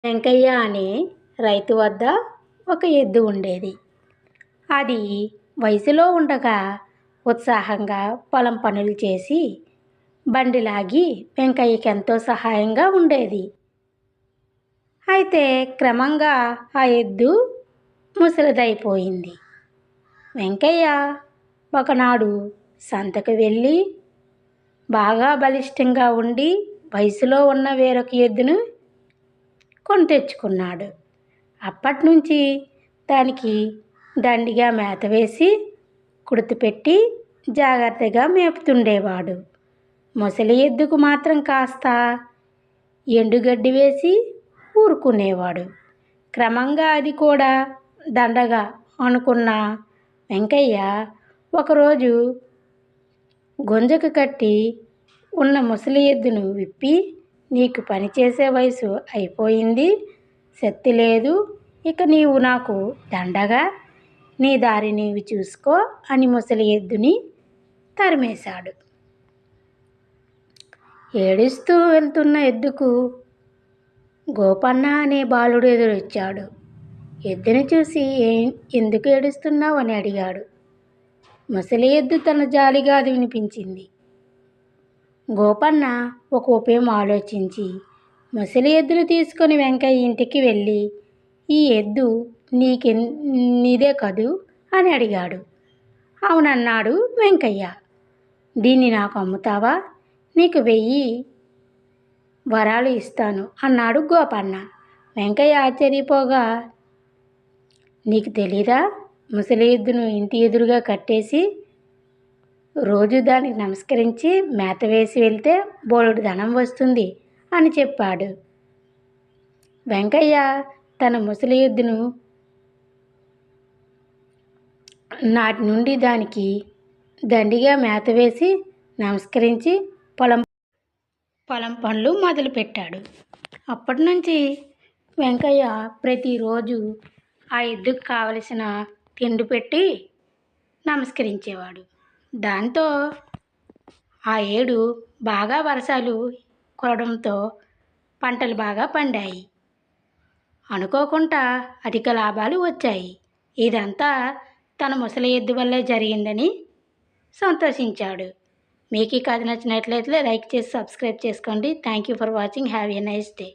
వెంకయ్య అనే రైతు వద్ద ఒక ఎద్దు ఉండేది. అది వయసులో ఉండగా ఉత్సాహంగా పొలం పనులు చేసి బండిలాగి వెంకయ్యకి ఎంతో సహాయంగా ఉండేది. అయితే క్రమంగా ఆ ఎద్దు ముసలిదైపోయింది. వెంకయ్య ఒకనాడు సంతకు వెళ్ళి బాగా బలిష్టంగా ఉండి వయసులో ఉన్న వేరొక ఎద్దును కొని తెచ్చుకున్నాడు. అప్పటినుంచి దానికి దండిగా మేత వేసి కుడితిపెట్టి జాగ్రత్తగా మేపుతుండేవాడు. ముసలి ఎద్దుకు మాత్రం కాస్త ఎండుగడ్డి వేసి ఊరుకునేవాడు. క్రమంగా అది కూడా దండగా అనుకున్న వెంకయ్య ఒకరోజు గుంజకు కట్టి ఉన్న ముసలి ఎద్దును విప్పి, నీకు పనిచేసే వయసు అయిపోయింది, శక్తి లేదు, ఇక నీవు నాకు దండగా, నీ దారి నీవు చూసుకో అని ముసలి ఎద్దుని తరిమేశాడు. ఏడుస్తూ వెళ్తున్న ఎద్దుకు గోపన్న అనే బాలుడు ఎదురొచ్చాడు. ఎద్దుని చూసి ఎందుకు ఏడుస్తున్నావు అని అడిగాడు. ముసలి ఎద్దు తన జాలిగా వినిపించింది. గోపన్న ఒక ఉపాయం ఆలోచించి ముసలి ఎద్దును తీసుకొని వెంకయ్య ఇంటికి వెళ్ళి, ఈ ఎద్దు నీదే కదూ అని అడిగాడు. అవునన్నాడు వెంకయ్య. దీన్ని నాకు అమ్ముతావా? నీకు 1000 వరాలు ఇస్తాను అన్నాడు గోపన్న. వెంకయ్య ఆశ్చర్యపోగా, నీకు తెలీదా? ముసలి ఎద్దును ఇంటి ఎదురుగా కట్టేసి రోజు దానికి నమస్కరించి మేత వేసి వెళ్తే బోలెడు ధనం వస్తుంది అని చెప్పాడు. వెంకయ్య తన ముసలి ఎద్దును నాటి నుండి దానికి దండిగా మేత వేసి నమస్కరించి పొలం పనులు మొదలుపెట్టాడు. అప్పటి నుంచి వెంకయ్య ప్రతిరోజు ఆ ఎద్దుకు కావలసిన తిండి పెట్టి నమస్కరించేవాడు. దాంతో ఆ ఏడు బాగా వర్షాలు కురవడంతో పంటలు బాగా పండాయి. అనుకోకుండా అధిక లాభాలు వచ్చాయి. ఇదంతా తన ముసలి ఎద్దు వల్లే జరిగిందని సంతోషించాడు. మీకు ఈ కథ నచ్చినట్లయితే లైక్ చేసి సబ్స్క్రైబ్ చేసుకోండి. Thank you for watching. Have a nice day.